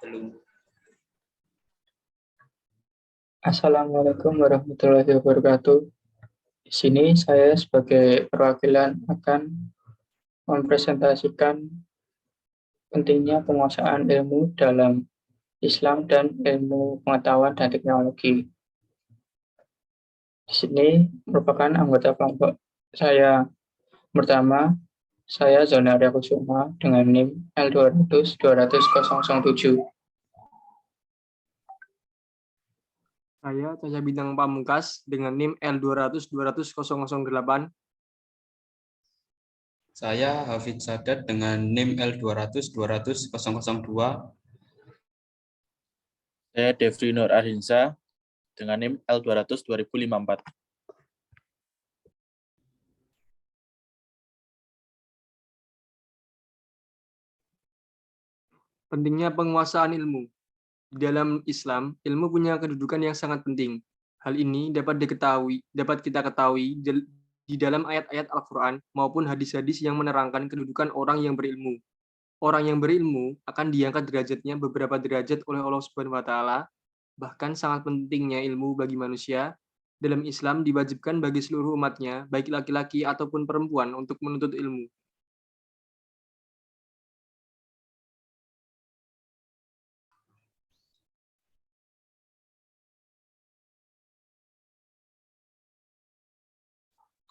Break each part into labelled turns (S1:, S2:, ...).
S1: Belum.
S2: Assalamualaikum warahmatullahi wabarakatuh. Di sini saya sebagai perwakilan akan mempresentasikan pentingnya penguasaan ilmu dalam Islam dan ilmu pengetahuan dan teknologi. Di sini merupakan anggota kelompok saya. Pertama, saya Zona Arya Kusuma dengan NIM L200-200-007.
S3: Saya Caca Bintang Pamungkas dengan NIM L200-200-008.
S1: Saya Hafid Sadat dengan NIM L200-200-002.
S4: Saya Devri Nur Arhinsa dengan NIM L200-2054.
S3: Pentingnya penguasaan ilmu. Di dalam Islam, ilmu punya kedudukan yang sangat penting. Hal ini dapat kita ketahui di dalam ayat-ayat Al-Quran maupun hadis-hadis yang menerangkan kedudukan orang yang berilmu. Orang yang berilmu akan diangkat derajatnya beberapa derajat oleh Allah Subhanahu wa Ta'ala. Bahkan sangat pentingnya ilmu bagi manusia. Dalam Islam diwajibkan bagi seluruh umatnya, baik laki-laki ataupun perempuan, untuk menuntut ilmu.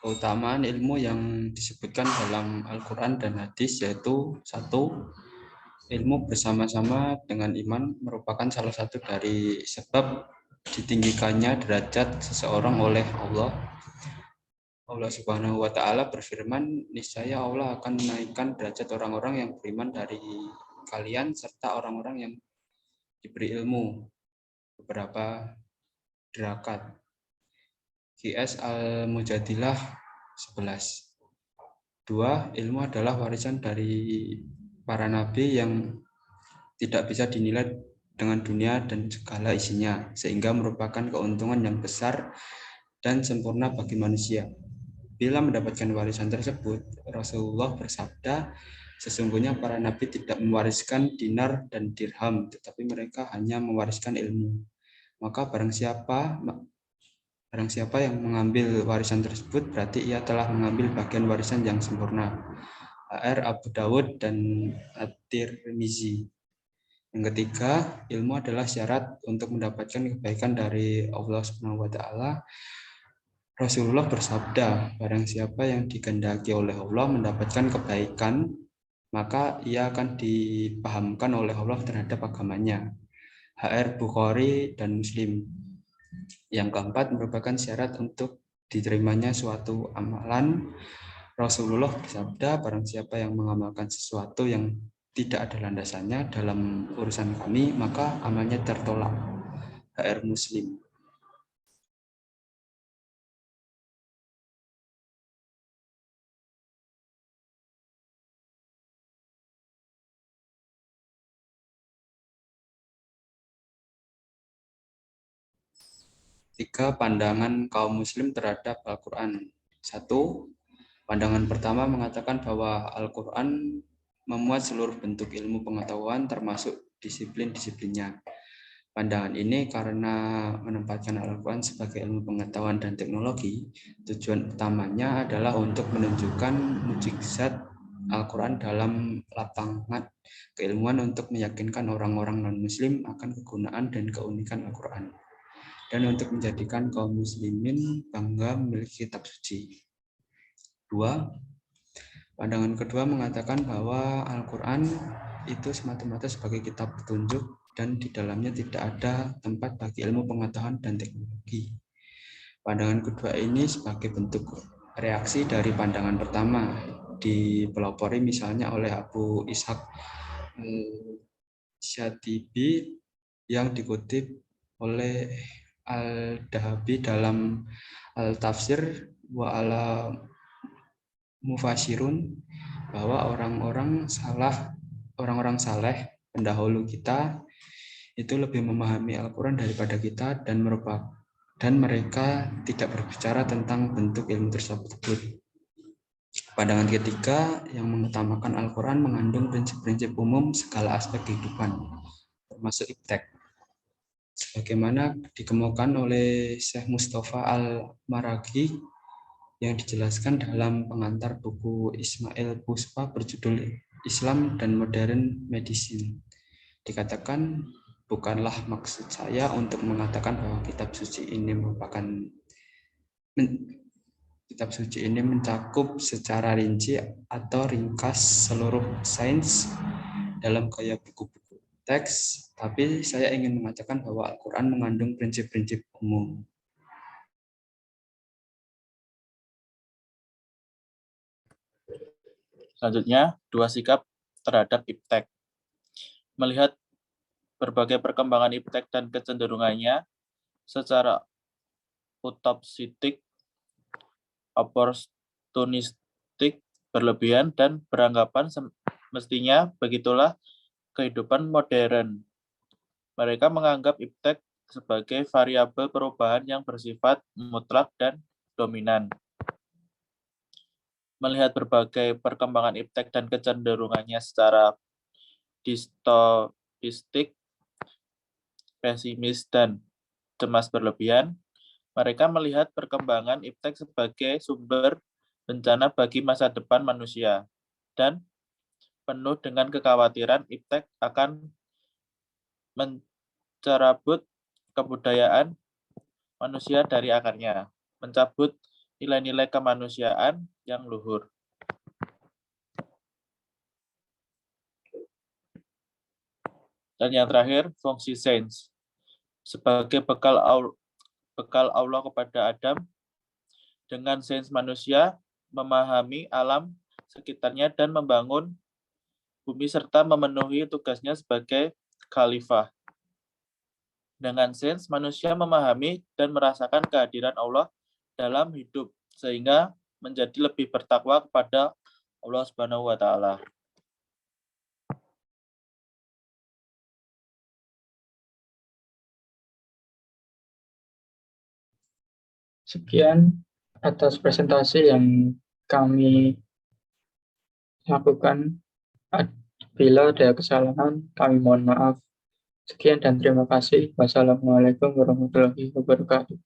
S1: Keutamaan ilmu yang disebutkan dalam Al-Quran dan hadis yaitu: 1. Ilmu bersama-sama dengan iman merupakan salah satu dari sebab ditinggikannya derajat seseorang oleh Allah. Allah Subhanahu wa Ta'ala berfirman, niscaya Allah akan menaikkan derajat orang-orang yang beriman dari kalian serta orang-orang yang diberi ilmu beberapa derajat. QS Al-Mujadilah 11. 2. Ilmu adalah warisan dari para nabi yang tidak bisa dinilai dengan dunia dan segala isinya, sehingga merupakan keuntungan yang besar dan sempurna bagi manusia. Bila mendapatkan warisan tersebut, Rasulullah bersabda, sesungguhnya para nabi tidak mewariskan dinar dan dirham, tetapi mereka hanya mewariskan ilmu. Maka barang siapa yang mengambil warisan tersebut, berarti ia telah mengambil bagian warisan yang sempurna. HR Abu Dawud dan At-Tirmizi. Yang ketiga, ilmu adalah syarat untuk mendapatkan kebaikan dari Allah Subhanahu wa Ta'ala. Rasulullah bersabda, barang siapa yang dikehendaki oleh Allah mendapatkan kebaikan, maka ia akan dipahamkan oleh Allah terhadap agamanya. HR Bukhari dan Muslim. Yang keempat, merupakan syarat untuk diterimanya suatu amalan. Rasulullah bersabda, barang siapa yang mengamalkan sesuatu yang tidak ada landasannya dalam urusan kami, maka amalnya tertolak. HR Muslim. Tiga pandangan kaum muslim terhadap Al-Quran. 1. Pandangan pertama mengatakan bahwa Al-Quran memuat seluruh bentuk ilmu pengetahuan termasuk disiplin-disiplinnya. Pandangan ini karena menempatkan Al-Quran sebagai ilmu pengetahuan dan teknologi, tujuan utamanya adalah untuk menunjukkan mukjizat Al-Quran dalam lapangan keilmuan untuk meyakinkan orang-orang non-muslim akan kegunaan dan keunikan Al-Quran, dan untuk menjadikan kaum muslimin bangga memiliki kitab suci. 2. Pandangan kedua mengatakan bahwa Al-Quran itu semata-mata sebagai kitab petunjuk dan di dalamnya tidak ada tempat bagi ilmu pengetahuan dan teknologi. Pandangan kedua ini sebagai bentuk reaksi dari pandangan pertama, dipelopori misalnya oleh Abu Ishaq Syatibi yang dikutip oleh Al-Dahabi dalam Al-Tafsir wa ala Mufasirun, bahwa orang-orang saleh pendahulu kita itu lebih memahami Al-Quran daripada kita, dan mereka tidak berbicara tentang bentuk ilmu tersebut. Pandangan ketiga yang mengutamakan Al-Quran mengandung prinsip-prinsip umum segala aspek kehidupan, termasuk iptek. Sebagaimana dikemukakan oleh Syekh Mustafa Al-Maraghi yang dijelaskan dalam pengantar buku Ismail Puspa berjudul Islam dan Modern Medicine. Dikatakan, bukanlah maksud saya untuk mengatakan bahwa kitab suci ini mencakup secara rinci atau ringkas seluruh sains dalam gaya buku-buku teks, tapi saya ingin mengatakan bahwa Al-Quran mengandung prinsip-prinsip umum.
S4: Selanjutnya, 2 sikap terhadap iptek. Melihat berbagai perkembangan iptek dan kecenderungannya secara utopsitik, oportunistik, berlebihan, dan beranggapan mestinya begitulah kehidupan modern. Mereka menganggap iptek sebagai variabel perubahan yang bersifat mutlak dan dominan. Melihat berbagai perkembangan iptek dan kecenderungannya secara distopistik, pesimis, dan cemas berlebihan, mereka melihat perkembangan iptek sebagai sumber bencana bagi masa depan manusia, dan penuh dengan kekhawatiran iptek akan mencerabut kebudayaan manusia dari akarnya, mencabut nilai-nilai kemanusiaan yang luhur. Dan yang terakhir, fungsi sains. Sebagai bekal Allah kepada Adam, dengan sains manusia memahami alam sekitarnya dan membangun bumi serta memenuhi tugasnya sebagai khalifah. Dengan sains manusia memahami dan merasakan kehadiran Allah dalam hidup sehingga menjadi lebih bertakwa kepada Allah Subhanahu wa taala.
S2: Sekian atas presentasi yang kami lakukan. Bila ada kesalahan, kami mohon maaf. Sekian dan terima kasih. Wassalamualaikum warahmatullahi wabarakatuh.